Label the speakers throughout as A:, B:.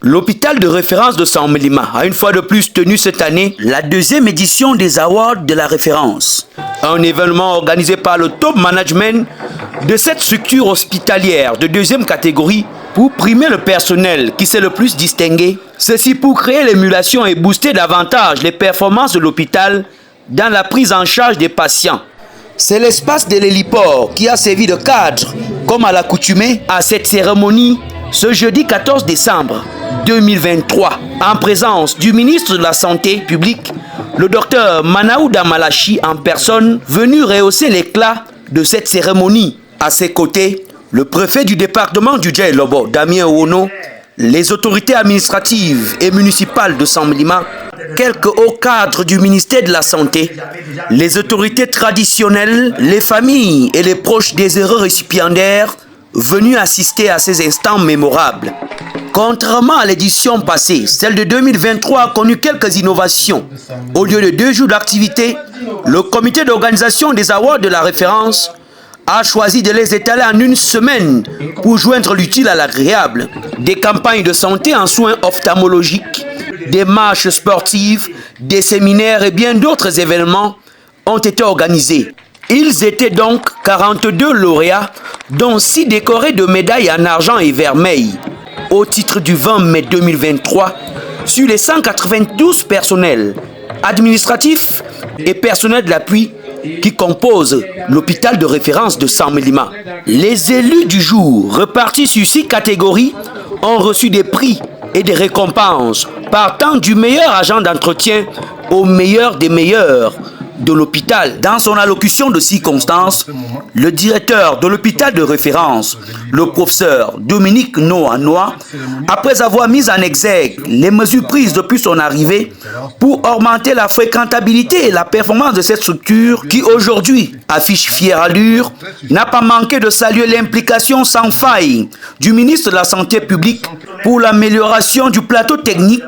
A: L'hôpital de référence de Saint-Mélima a une fois de plus tenu cette année la deuxième édition des Awards de la référence. Un événement organisé par le top management de cette structure hospitalière de deuxième catégorie pour primer le personnel qui s'est le plus distingué. Ceci pour créer l'émulation et booster davantage les performances de l'hôpital dans la prise en charge des patients. C'est l'espace de l'héliport qui a servi de cadre, comme à l'accoutumée, à cette cérémonie ce jeudi 14 décembre 2023, en présence du ministre de la Santé publique, le docteur Manaouda Malachi en personne, venu rehausser l'éclat de cette cérémonie. À ses côtés, le préfet du département du Djai-Lobo, Damien Ouono, les autorités administratives et municipales de Saint-Mélima, quelques hauts cadres du ministère de la Santé, les autorités traditionnelles, les familles et les proches des heureux récipiendaires venus assister à ces instants mémorables. Contrairement à l'édition passée, celle de 2023 a connu quelques innovations. Au lieu de 2 jours d'activité, le comité d'organisation des awards de la référence a choisi de les étaler en une semaine pour joindre l'utile à l'agréable. Des campagnes de santé en soins ophtalmologiques, des marches sportives, des séminaires et bien d'autres événements ont été organisés. Ils étaient donc 42 lauréats, dont 6 décorés de médailles en argent et vermeil, au titre du 20 mai 2023, sur les 192 personnels administratifs et personnels de l'appui qui composent l'hôpital de référence de Saint-Mélima. Les élus du jour, repartis sur 6 catégories, ont reçu des prix et des récompenses partant du meilleur agent d'entretien au meilleur des meilleurs de l'hôpital. Dans son allocution de circonstance, le directeur de l'hôpital de référence, le professeur Dominique Noanoa, après avoir mis en exergue les mesures prises depuis son arrivée pour augmenter la fréquentabilité et la performance de cette structure qui aujourd'hui affiche fière allure, n'a pas manqué de saluer l'implication sans faille du ministre de la Santé publique pour l'amélioration du plateau technique,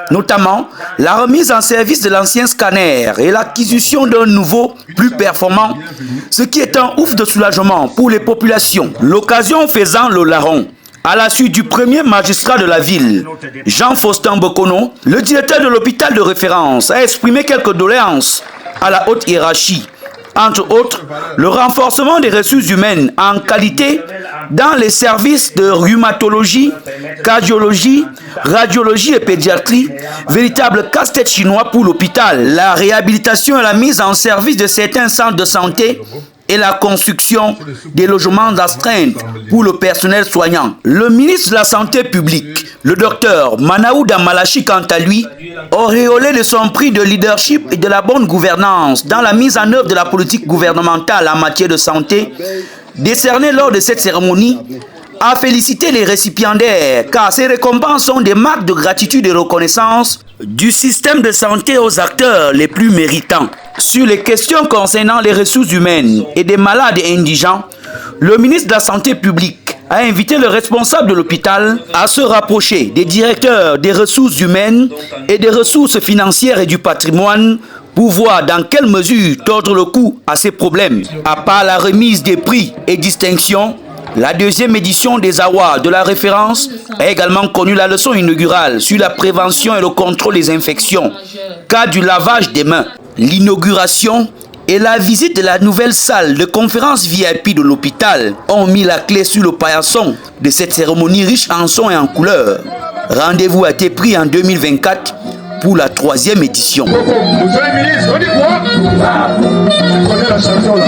A: notamment la remise en service de l'ancien scanner et l'acquisition d'un nouveau plus performant, ce qui est un ouf de soulagement pour les populations. L'occasion faisant le larron, à la suite du premier magistrat de la ville, Jean-Faustin Bokono, le directeur de l'hôpital de référence a exprimé quelques doléances à la haute hiérarchie. Entre autres, le renforcement des ressources humaines en qualité dans les services de rhumatologie, cardiologie, radiologie et pédiatrie, véritable casse-tête chinois pour l'hôpital, la réhabilitation et la mise en service de certains centres de santé et la construction des logements d'astreinte pour le personnel soignant. Le ministre de la Santé publique, le docteur Manaouda Malachi, quant à lui, auréolé de son prix de leadership et de la bonne gouvernance dans la mise en œuvre de la politique gouvernementale en matière de santé, décerné lors de cette cérémonie, a félicité les récipiendaires car ces récompenses sont des marques de gratitude et reconnaissance du système de santé aux acteurs les plus méritants. Sur les questions concernant les ressources humaines et des malades indigents, le ministre de la Santé publique a invité le responsable de l'hôpital à se rapprocher des directeurs des ressources humaines et des ressources financières et du patrimoine pour voir dans quelle mesure tordre le cou à ces problèmes. À part la remise des prix et distinctions, la deuxième édition des Awards de la référence a également connu la leçon inaugurale sur la prévention et le contrôle des infections, cas du lavage des mains. L'inauguration et la visite de la nouvelle salle de conférence VIP de l'hôpital ont mis la clé sur le paillasson de cette cérémonie riche en sons et en couleurs. Rendez-vous a été pris en 2024 pour la 3e édition.
B: Monsieur le ministre, on dit quoi? On connaît la chanson.